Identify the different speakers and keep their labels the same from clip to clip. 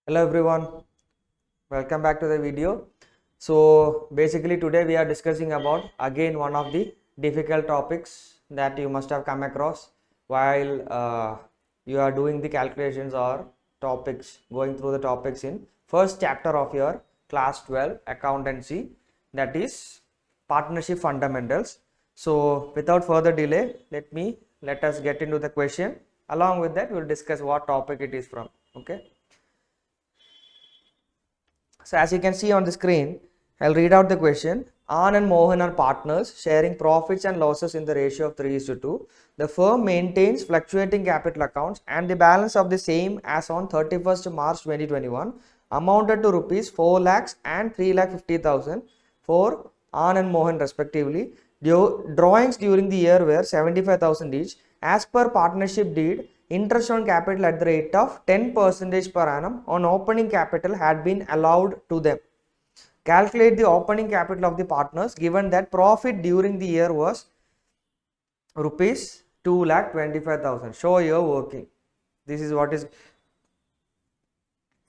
Speaker 1: Hello everyone, welcome back to the video. So basically today we are discussing about again one of the difficult topics that you must have come across while you are doing the calculations or topics, going through the topics in first chapter of your class 12 accountancy, that is partnership fundamentals. So without further delay, let us get into the question. Along with that we will discuss what topic it is from. Okay. So as you can see on the screen, I'll read out the question. Anand and Mohan are partners sharing profits and losses in the ratio of 3:2. The firm maintains fluctuating capital accounts and the balance of the same as on 31st March 2021 amounted to rupees 4 lakhs and 3,50,000 for Anand and Mohan respectively. Drawings during the year were 75,000 each. As per partnership deed, interest on capital at the rate of 10% per annum on opening capital had been allowed to them. Calculate the opening capital of the partners given that profit during the year was rupees 2,25,000. Show your working. This is what is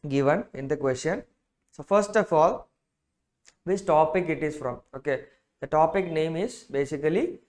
Speaker 1: given in the question. So first of all, which topic it is from? Okay, the topic name is basically,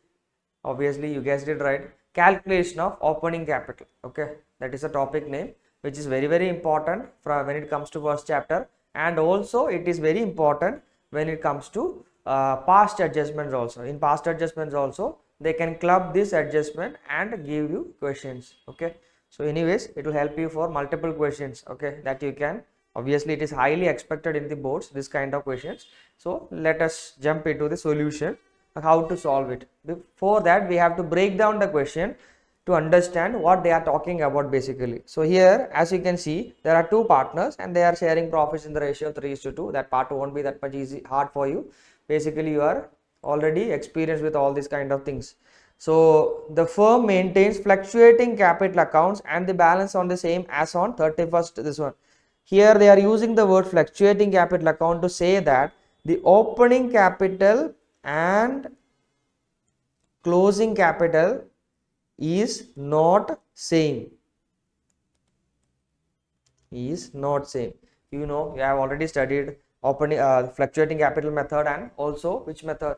Speaker 1: obviously you guessed it right, calculation of opening capital. Okay, that is a topic name which is very important for when it comes to first chapter, and also it is very important when it comes to past adjustments also. In past adjustments also they can club this adjustment and give you questions. Okay, so anyways it will help you for multiple questions. Okay, that you can, obviously it is highly expected in the boards, this kind of questions. So let us jump into the solution, how to solve it. Before that we have to break down the question to understand what they are talking about basically. So here as you can see there are two partners and they are sharing profits in the ratio of 3:2. That part won't be that much hard for you. Basically you are already experienced with all these kind of things. So the firm maintains fluctuating capital accounts and the balance on the same as on 31st. This one here they are using the word fluctuating capital account to say that the opening capital and closing capital is not same. You have already studied opening fluctuating capital method and also which method,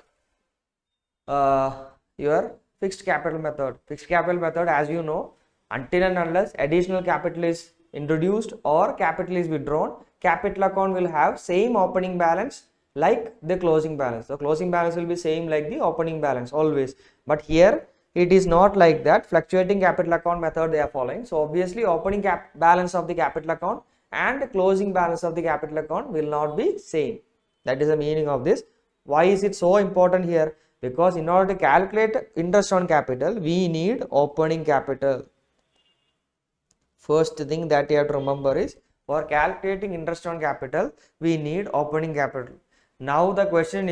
Speaker 1: your fixed capital method. Fixed capital method, as you know, until and unless additional capital is introduced or capital is withdrawn, capital account will have same opening balance like the closing balance. The closing balance will be same like the opening balance always, but here it is not like that. Fluctuating capital account method they are following. So obviously opening balance of the capital account and closing balance of the capital account will not be same. That is the meaning of this. Why is it so important here? Because in order to calculate interest on capital we need opening capital. First thing that you have to remember is, for calculating interest on capital we need opening capital. Now the question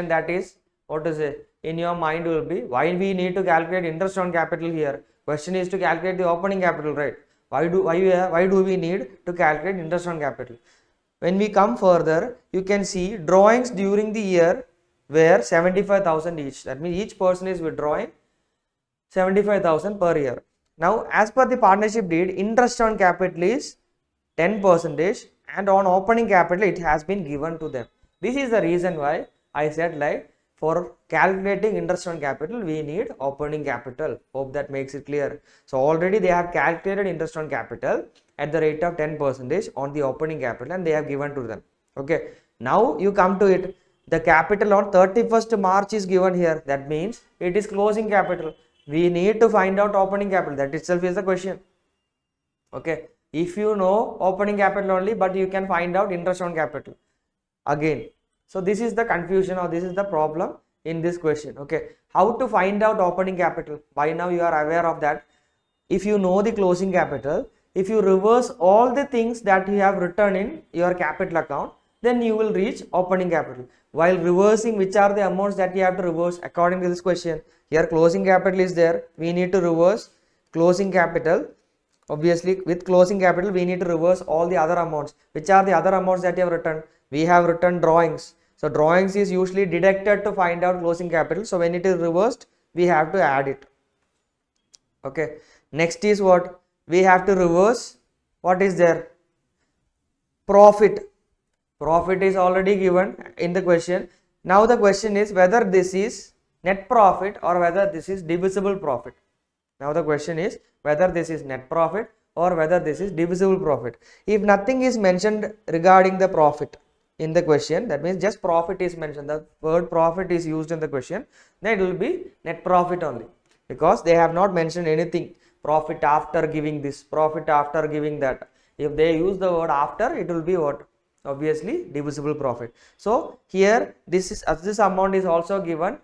Speaker 1: that is, what to say, in your mind will be, why we need to calculate interest on capital here? Question is to calculate the opening capital, right? Why do we need to calculate interest on capital? When we come further, you can see drawings during the year were 75,000 each. That means each person is withdrawing 75,000 per year. Now as per the partnership deed, interest on capital is 10% and on opening capital it has been given to them. This is the reason why I said, like, for calculating interest on capital we need opening capital. Hope that makes it clear. So already they have calculated interest on capital at the rate of 10% on the opening capital and they have given to them. Okay, now you come to it. The capital on 31st March is given here. That means it is closing capital. We need to find out opening capital. That itself is the question. Okay, if you know opening capital only, but you can find out interest on capital again. So this is the confusion or this is the problem in this question. Okay, how to find out opening capital? By now you are aware of that. If you know the closing capital, if you reverse all the things that you have written in your capital account, then you will reach opening capital. While reversing, which are the amounts that you have to reverse according to this question? Here closing capital is there, we need to reverse closing capital. Obviously with closing capital we need to reverse all the other amounts. Which are the other amounts that you have written? We have written drawings. So drawings is usually deducted to find out closing capital. So when it is reversed we have to add it. Okay, next is what? We have to reverse What is there? Profit. Profit is already given in the question. Now the question is whether this is net profit or whether this is divisible profit. Now the question is whether this is net profit or whether this is divisible profit. If nothing is mentioned regarding the profit in the question, that means just profit is mentioned, the word profit is used in the question, then it will be net profit only, because they have not mentioned anything profit after giving this, profit after giving that. If they use the word after, it will be what? Obviously divisible profit. So here this amount is also given,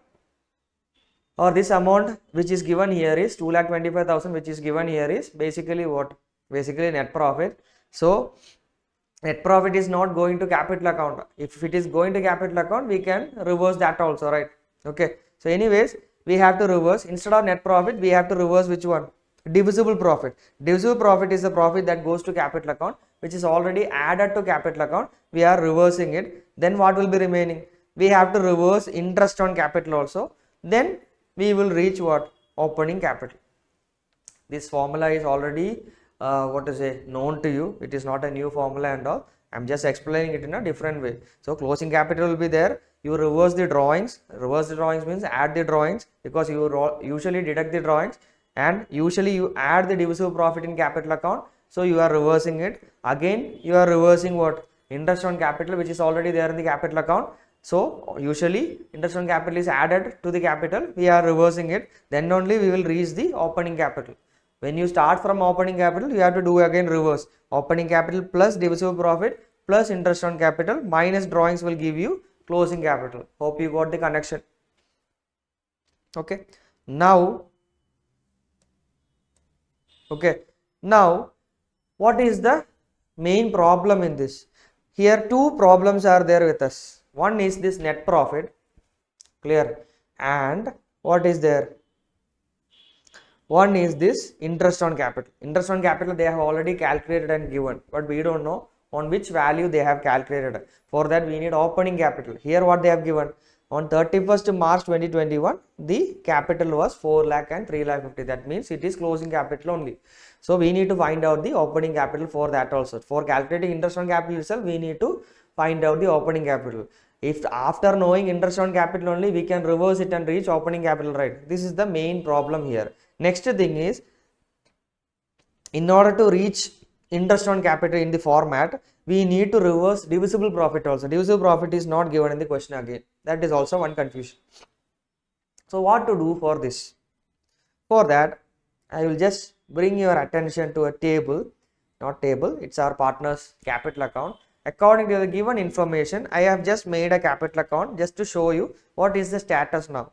Speaker 1: or this amount which is given here is 2,25,000, which is given here is basically what? Basically net profit. So net profit is not going to capital account. If it is going to capital account, we can reverse that also, right? Okay. So anyways, we have to reverse, instead of net profit, we have to reverse which one? Divisible profit. Divisible profit is the profit that goes to capital account, which is already added to capital account. We are reversing it. Then what will be remaining? We have to reverse interest on capital also. Then we will reach what? Opening capital. This formula is already known to you. It is not a new formula and all. I am just explaining it in a different way. So closing capital will be there. You reverse the drawings. Reverse the drawings means add the drawings, because you usually deduct the drawings and usually you add the divisible profit in capital account. So you are reversing it. Again you are reversing what? Interest on capital, which is already there in the capital account. So usually interest on capital is added to the capital. We are reversing it. Then only we will reach the opening capital. When you start from opening capital, you have to do again reverse. Opening capital plus divisible profit plus interest on capital minus drawings will give you closing capital. Hope you got the connection. Okay. Now what is the main problem in this? Here two problems are there with us. One is this net profit, clear, and what is there? One is this interest on capital. Interest on capital they have already calculated and given, but we don't know on which value they have calculated. For that we need opening capital. Here what they have given, on 31st March 2021 the capital was 4 lakh and 3 lakh 50. That means it is closing capital only. So we need to find out the opening capital for that also. For calculating interest on capital itself, we need to find out the opening capital. If after knowing interest on capital only, we can reverse it and reach opening capital, right? This is the main problem here. Next thing is, in order to reach interest on capital in the format, we need to reverse divisible profit also. Divisible profit is not given in the question again. That is also one confusion. So what to do for this? For that, I will just bring your attention to a table, not table, it's our partner's capital account. According to the given information, I have just made a capital account just to show you what is the status now.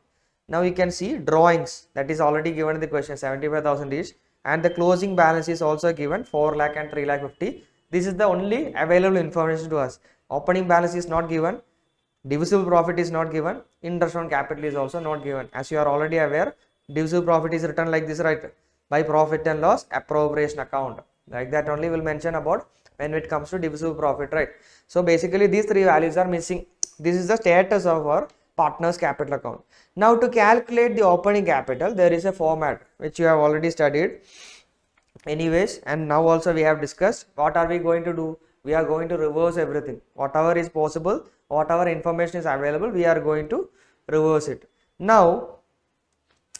Speaker 1: Now you can see drawings, that is already given in the question, 75,000 each, and the closing balance is also given 4 lakh and 3 lakh 50. This is the only available information to us. Opening balance is not given, divisible profit is not given, interest on capital is also not given. As you are already aware, divisible profit is written like this, right? By profit and loss appropriation account. Like that only will mention about when it comes to divisible profit, right? So basically these three values are missing. This is the status of our partner's capital account. Now to calculate the opening capital, there is a format which you have already studied anyways, and now also we have discussed. What are we going to do? We are going to reverse everything. Whatever is possible, whatever information is available, we are going to reverse it. Now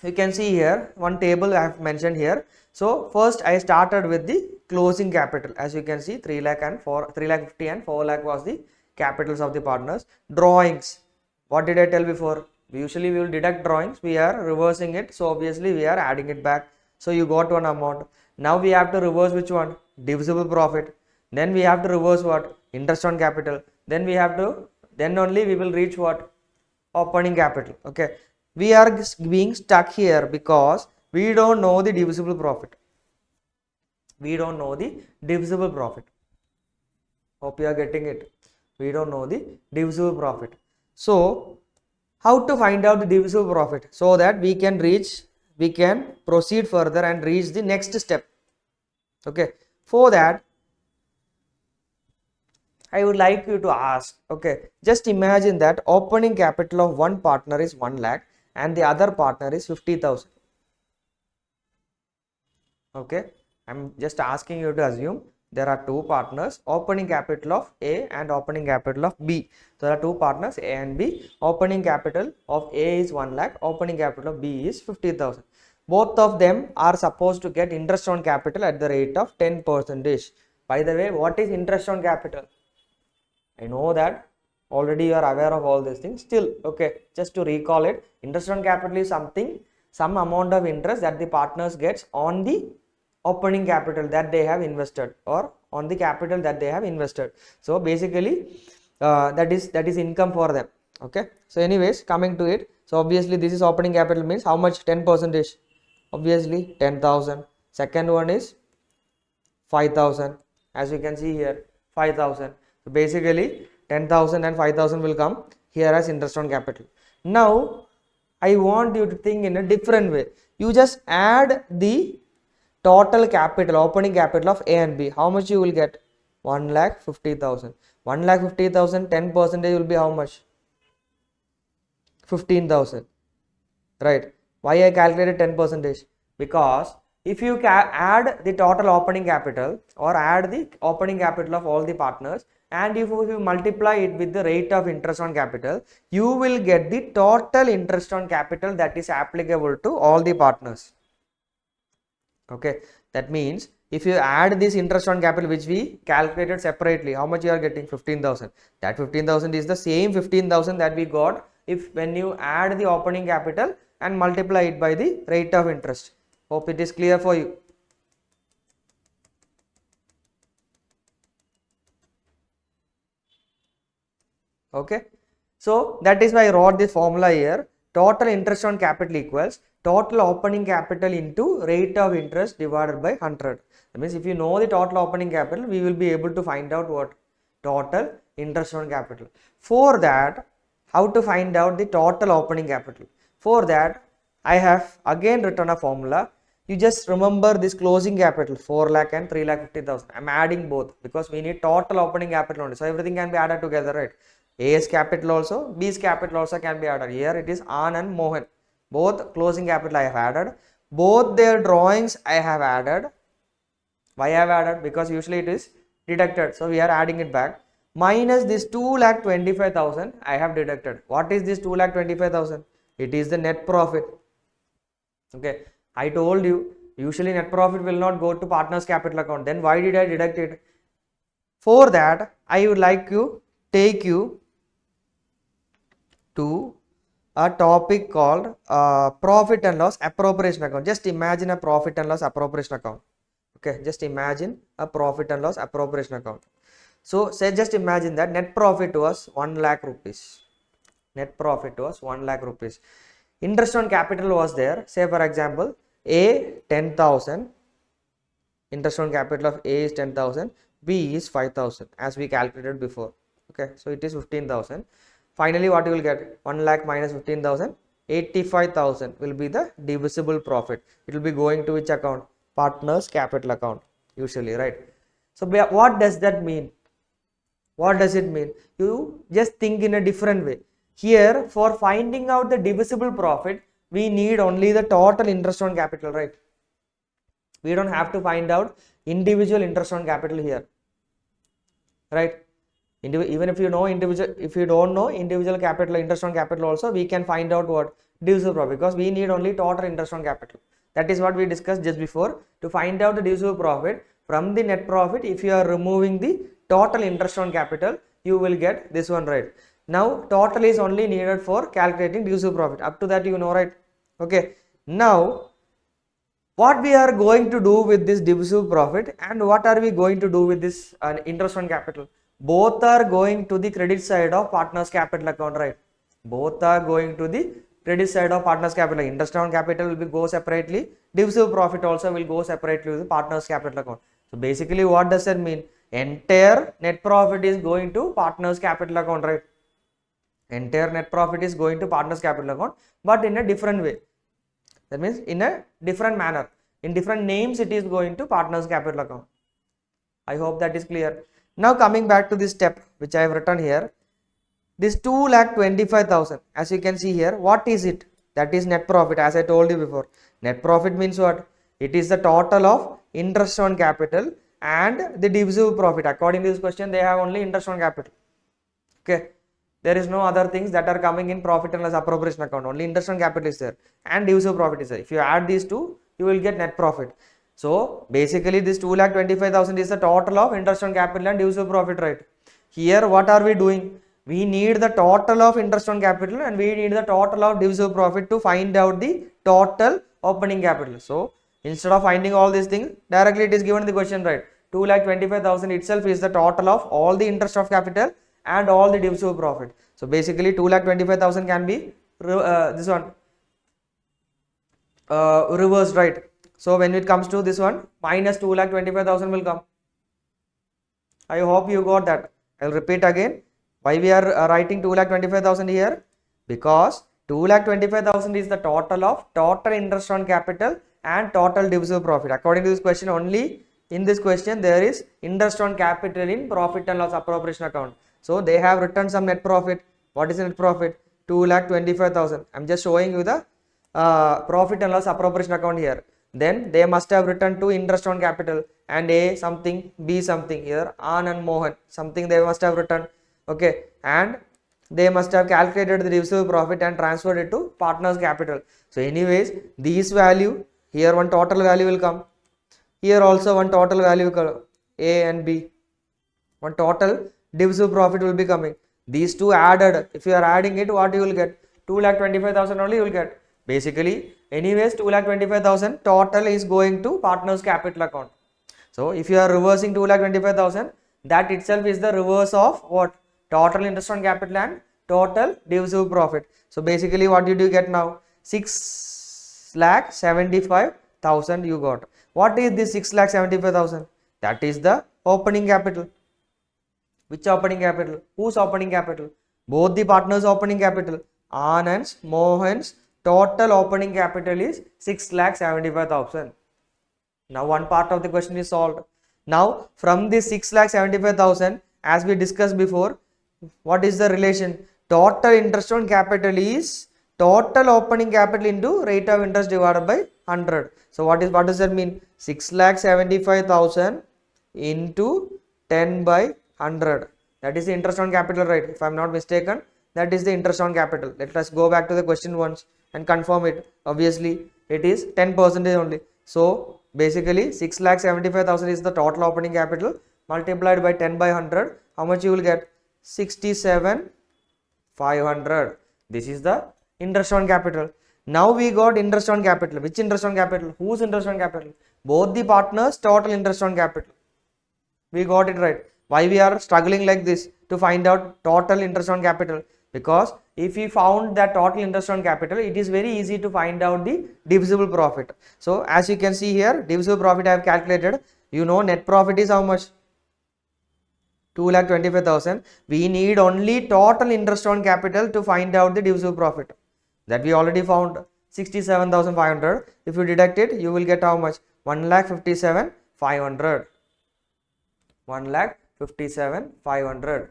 Speaker 1: you can see here one table I have mentioned here. So first I started with the closing capital. As you can see, 3 lakh 50 and 4 lakh was the capitals of the partners. Drawings, what did I tell before? Usually we will deduct drawings, we are reversing it, so obviously we are adding it back. So you got one amount. Now we have to reverse which one? Divisible profit. Then we have to reverse what? Interest on capital. Then only we will reach what? Opening capital. Okay. We are being stuck here because we don't know the divisible profit. We don't know the divisible profit. Hope you are getting it. We don't know the divisible profit. So how to find out the divisible profit so that we can proceed further and reach the next step. Okay. For that, I would like you to ask, okay, just imagine that opening capital of one partner is 1 lakh and the other partner is 50,000. Okay, I'm just asking you to assume there are two partners, opening capital of A and opening capital of B. So there are two partners A and B. Opening capital of A is 1 lakh, opening capital of B is 50,000. Both of them are supposed to get interest on capital at the rate of 10%. By the way, what is interest on capital? I know that already you are aware of all these things. Still, okay, just to recall it, interest on capital is some amount of interest that the partners gets on the opening capital that they have invested, or on the capital that they have invested. So basically that is income for them. Okay, so anyways, coming to it, so obviously this is opening capital, means how much? 10%, obviously 10,000. Second one is 5,000, as you can see here, 5,000. So basically 10,000 and 5,000 will come here as interest on capital. Now I want you to think in a different way. You just add the total capital, opening capital of A and B. How much you will get? 1,50,000. 1,50,000, 10% will be how much? 15,000. Right? Why I calculated 10%? Because if you add the total opening capital, or add the opening capital of all the partners, and if you multiply it with the rate of interest on capital, you will get the total interest on capital that is applicable to all the partners. Okay, that means if you add this interest on capital which we calculated separately, how much you are getting? 15,000. That 15,000 is the same 15,000 that we got when you add the opening capital and multiply it by the rate of interest. Hope it is clear for you. Okay, so that is why I wrote this formula here. Total interest on capital equals total opening capital into rate of interest divided by 100. That means if you know the total opening capital, we will be able to find out what? Total interest on capital. For that, how to find out the total opening capital? For that, I have again written a formula. You just remember this closing capital 4 lakh and 3,50,000. I am adding both because we need total opening capital only. So everything can be added together, right? A's capital also, B's capital also can be added. Here it is Anand and Mohan. Both closing capital I have added. Both their drawings I have added. Why I have added? Because usually it is deducted. So we are adding it back. Minus this 2,25,000 I have deducted. What is this 2,25,000? It is the net profit. Okay, I told you usually net profit will not go to partners capital account. Then why did I deduct it? For that, I would like to take you to a topic called profit and loss appropriation account. Just imagine a profit and loss appropriation account. Okay, just imagine a profit and loss appropriation account. So say just imagine that net profit was 1 lakh rupees. Net profit was 1 lakh rupees. Interest on capital was there. Say for example, A 10,000. Interest on capital of A is 10,000. B is 5,000 as we calculated before. Okay, so it is 15,000. Finally, what you will get? 1 lakh minus 15,000, 85,000 will be the divisible profit. It will be going to which account? Partners capital account usually, right? So what does that mean? What does it mean? You just think in a different way. Here, for finding out the divisible profit, we need only the total interest on capital, right? We don't have to find out individual interest on capital here, right? Even if you know individual, if you don't know individual capital, interest on capital also, we can find out what? Divisible profit, because we need only total interest on capital. That is what we discussed just before. To find out the divisible profit from the net profit, if you are removing the total interest on capital, you will get this one, right? Now total is only needed for calculating divisible profit. Up to that you know, right? Okay. Now what we are going to do with this divisible profit and what are we going to do with this interest on capital? Both are going to the credit side of partners capital account, right? Both are going to the credit side of partners capital. Interest on capital will go separately. Divisible profit also will go separately to the partners capital account. So basically what does that mean? Entire net profit is going to partners capital account, right? Entire net profit is going to partners capital account, but in a different way. That means in a different manner. In different names it is going to partners capital account. I hope that is clear. Now coming back to this step which I have written here. This 2,25,000, as you can see here, what is it? That is net profit, as I told you before. Net profit means what? It is the total of interest on capital and the divisible profit. According to this question, they have only interest on capital. Okay, there is no other things that are coming in profit and loss appropriation account. Only interest on capital is there and divisible profit is there. If you add these two, you will get net profit. So basically this 2,25,000 is the total of interest on capital and divisible profit, right? Here what are we doing? We need the total of interest on capital and we need the total of divisible profit to find out the total opening capital. So instead of finding all these things, directly it is given in the question, right? 2,25,000 itself is the total of all the interest of capital and all the divisible profit. So basically 2,25,000 can be this one reversed, right? So when it comes to this one, minus 2,25,000 will come. I hope you got that. I will repeat again. Why we are writing 2,25,000 here? Because 2,25,000 is the total of total interest on capital and total divisible profit. According to this question, only in this question there is interest on capital in profit and loss appropriation account. So they have written some net profit. What is net profit? 2,25,000. I am just showing you the profit and loss appropriation account here. Then they must have written two interest on capital and A something, B something, here Anand and Mohan something they must have written. Okay, and they must have calculated the divisible profit and transferred it to partners capital. So anyways, these value, here one total value will come, here also one total value will come, A and B, one total divisible profit will be coming. These two added, if you are adding it, what you will get? 2,25,000 only you will get. Basically, anyways, 2,25,000 total is going to partners capital account. So if you are reversing 2,25,000, that itself is the reverse of what? Total interest on capital and total divisible profit. So basically what did you get now? 6,75,000 you got. What is this 6,75,000? That is the opening capital. Which opening capital? Whose opening capital? Both the partners opening capital. Anand's, Mohan's total opening capital is 6,75,000. Now one part of the question is solved. Now from this 6,75,000, as we discussed before, what is the relation? Total interest on capital is total opening capital into rate of interest divided by 100. So what does that mean? 6,75,000 into 10 by 100. That is the interest on capital, right? If I am not mistaken, that is the interest on capital. Let us go back to the question once and confirm it. Obviously it is 10% only. So basically 6,75,000 is the total opening capital multiplied by 10 by 100. How much you will get? 67,500. This is the interest on capital. Now we got interest on capital. Which interest on capital? Whose interest on capital? Both the partners total interest on capital. We got it, right? Why we are struggling like this to find out total interest on capital? Because if we found that total interest on capital, it is very easy to find out the divisible profit. So as you can see here, divisible profit I have calculated. You know net profit is how much? 2,25,000. We need only total interest on capital to find out the divisible profit. That we already found 67,500. If you deduct it, you will get how much? 1,57,500. 1,57,500.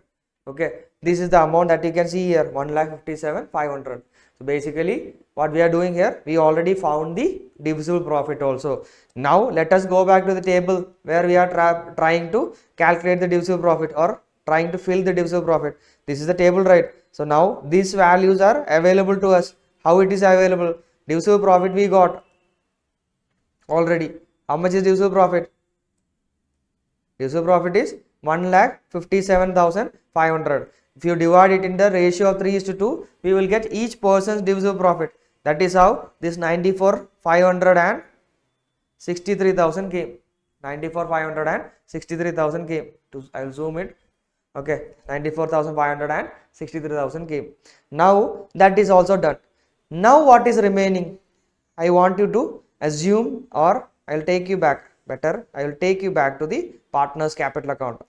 Speaker 1: Okay, this is the amount that you can see here, 1,57,500. So basically what we are doing here, we already found the divisible profit also. Now let us go back to the table where we are trying to calculate the divisible profit or trying to fill the divisible profit. This is the table, right? So now these values are available to us. How it is available? Divisible profit we got already. How much is divisible profit? Divisible profit is 1,57,500. If you divide it in the ratio of 3:2, we will get each person's divisible profit. That is how this 94,500 and 63,000 came. 94,500 and 63,000 came. I will zoom it. Okay, 94,500 and 63,000 came. Now that is also done. Now what is remaining? I want you to assume, or I will take you back. Better, I will take you back to the partners capital account.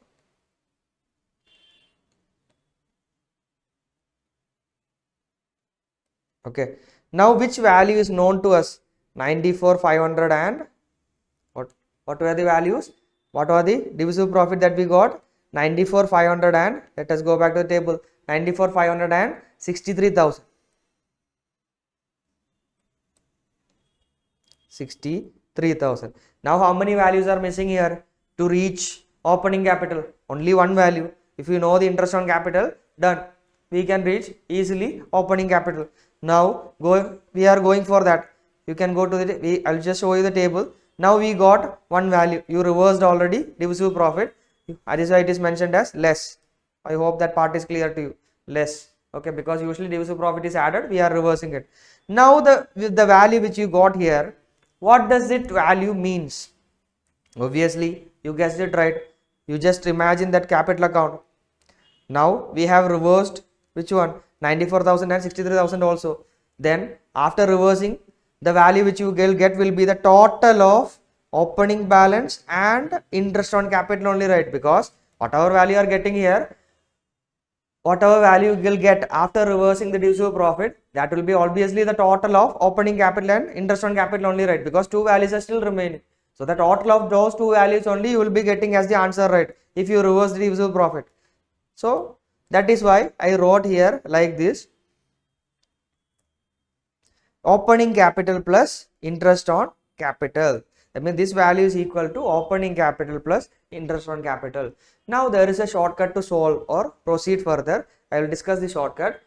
Speaker 1: Okay, now which value is known to us? 94,500 and what were the values? What are the divisible profit that we got? 94,500 and let us go back to the table. 94,500 and 63,000. 63,000. Now how many values are missing here? to reach opening capital? Only one value. If you know the interest on capital, done. We can reach easily opening capital. Now we are going for that. You can go to the, I'll just show you the table. Now we got one value. You reversed already divisible profit. That is why it is mentioned as less. I hope that part is clear to you. Less. Okay, because usually divisible profit is added, we are reversing it. Now the value which you got here, what does it value means? Obviously, you guessed it right. You just imagine that capital account. Now we have reversed which one? 94,000 and 63,000 also. Then after reversing, the value which you will get will be the total of opening balance and interest on capital only, right? Because whatever value you are getting here, whatever value you will get after reversing the divisible profit, that will be obviously the total of opening capital and interest on capital only, right? Because two values are still remaining. So the total of those two values only you will be getting as the answer, right? If you reverse the divisible profit. So that is why I wrote here like this: opening capital plus interest on capital. That means this value is equal to opening capital plus interest on capital. Now there is a shortcut to solve or proceed further. I will discuss the shortcut.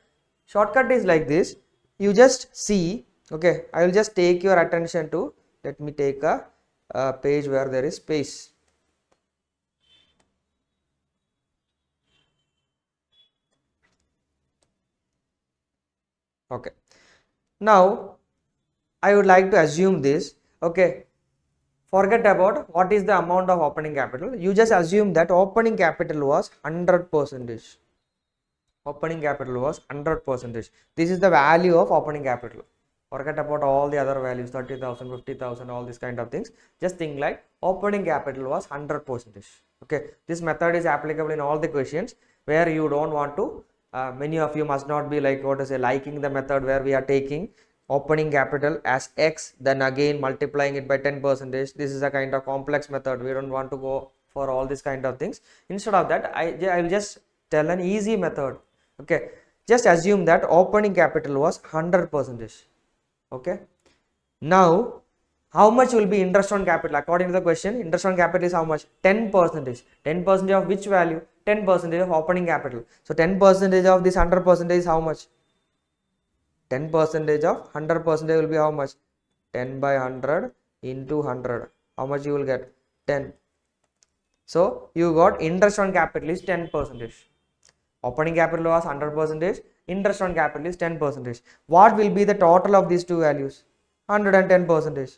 Speaker 1: Shortcut is like this. You just see, okay, I will just take your attention to, let me take a page where there is space. Okay. Now I would like to assume this. Okay. Forget about what is the amount of opening capital. You just assume that opening capital was 100%. Opening capital was 100%. This is the value of opening capital. Forget about all the other values, 30,000, 50,000, all these kind of things. Just think like opening capital was 100%. Okay. This method is applicable in all the questions where you don't want to, many of you must not be like, what to say, liking the method where we are taking opening capital as x, then again multiplying it by 10%. This is a kind of complex method. We don't want to go for all these kind of things. Instead of that, I will just tell an easy method. Okay, just assume that opening capital was 100%. Okay, now how much will be interest on capital? According to the question, interest on capital is how much? 10%. 10% of which value? 10% of opening capital. So 10% of this 100% is how much? 10% of 100% will be how much? 10 by 100 into 100. How much you will get? 10. So you got interest on capital is 10%. Opening capital was 100%. Interest on capital is 10%. What will be the total of these two values? 110%.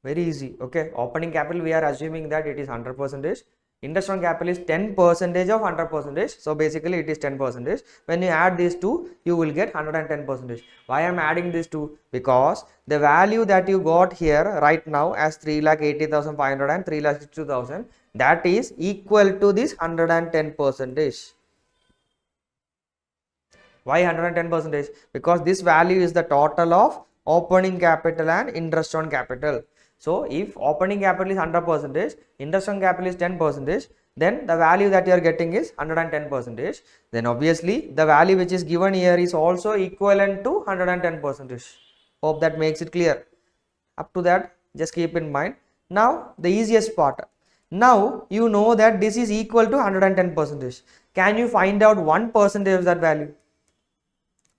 Speaker 1: Very easy. Okay. Opening capital, we are assuming that it is 100%. Interest on capital is 10% of 100%. So basically it is 10%. When you add these two, you will get 110%. Why I am adding these two? Because the value that you got here right now as 3,80,500 and 3,62,000, that is equal to this 110%. Why 110%? Because this value is the total of opening capital and interest on capital. So if opening capital is 100%, interest on capital is 10%, then the value that you are getting is 110%. Then obviously the value which is given here is also equivalent to 110%. Hope that makes it clear. Up to that, just keep in mind. Now the easiest part. Now you know that this is equal to 110%. Can you find out 1% of that value?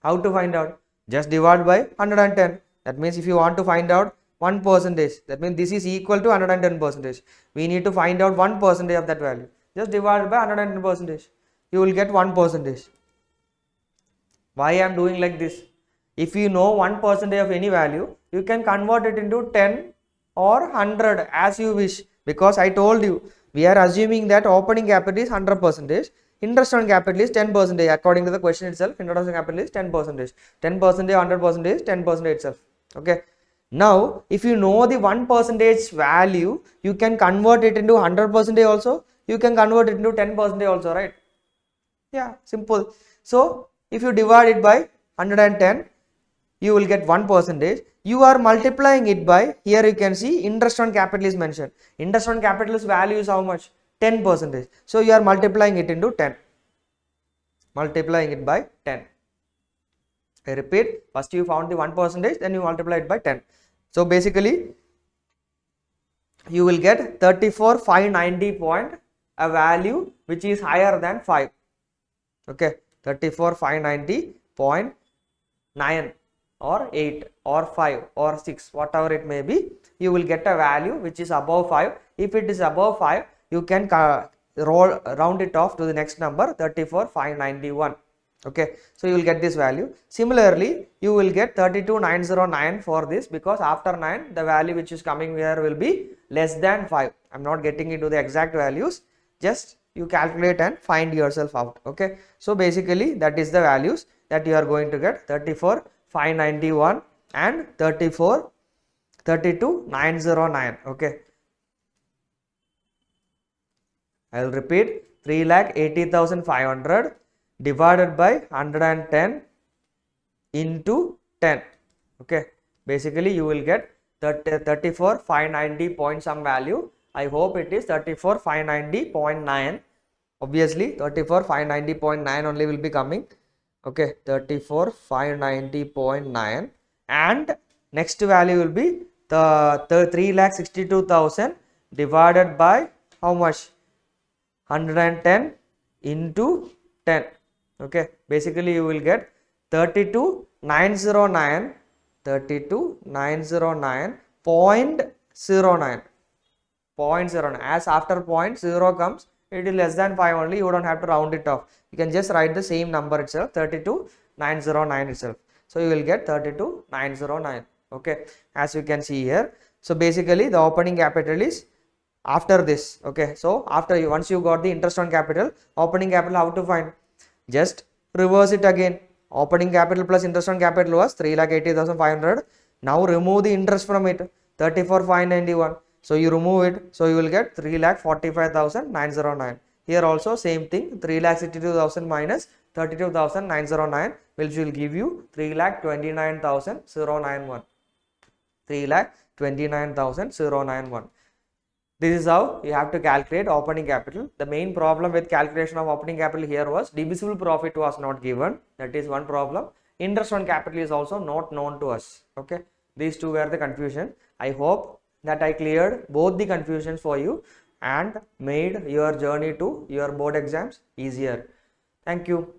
Speaker 1: How to find out? Just divide by 110. That means if you want to find out 1%, that means this is equal to 110%. We need to find out 1% of that value. Just divide by 110%. You will get 1%. Why I am doing like this? If you know 1% of any value, you can convert it into 10 or 100 as you wish. Because I told you, we are assuming that opening capital is 100%. Interest on capital is 10%. According to the question itself, interest on capital is 10%. 10% 100% is 10% itself. Okay. Now, if you know the 1% value, you can convert it into 100% also. You can convert it into 10% also, right? Yeah, simple. So, if you divide it by 110, you will get 1%. You are multiplying it by, here you can see interest on capital is mentioned. Interest on capital's value is how much? 10%. So, you are multiplying it into 10. Multiplying it by 10. I repeat, first you found the 1%, then you multiply it by 10. So basically, you will get 34,590 point, a value which is higher than 5. Okay, 34,590.9 or 8 or 5 or 6, whatever it may be, you will get a value which is above 5. If it is above 5, you can round it off to the next number, 34,591. Okay, so you will get this value. Similarly, you will get 32,909 for this, because after 9 the value which is coming here will be less than 5. I am not getting into the exact values, just you calculate and find yourself out. Okay, so basically that is the values that you are going to get, 34,591 and 32,909. Okay, I will repeat, 3,80,500 divided by 110 into 10. Okay, basically you will get 34,590 point some value. I hope it is 34,590.9. obviously 34,590.9 only will be coming. Okay, 34,590.9, and next value will be the 3,62,000 divided by how much, 110 into 10. Okay, basically you will get 32,909, 32,909.09. 0.09, as after 0.0 comes, it is less than 5 only, you don't have to round it off, you can just write the same number itself, 32,909 itself. So you will get 32,909. Okay, as you can see here. So basically the opening capital is after this. Okay, so after once you got the interest on capital, opening capital how to find, just reverse it again. Opening capital plus interest on capital was 3,80,500. Now remove the interest from it, 34,591. So you remove it, so you will get 3,45,909. Here also same thing, 3,62,000 minus 32,909, which will give you 3,29,091. 3,29,091. This is how you have to calculate opening capital. The main problem with calculation of opening capital here was divisible profit was not given. That is one problem. Interest on capital is also not known to us. Okay, these two were the confusion. I hope that I cleared both the confusions for you and made your journey to your board exams easier. Thank you.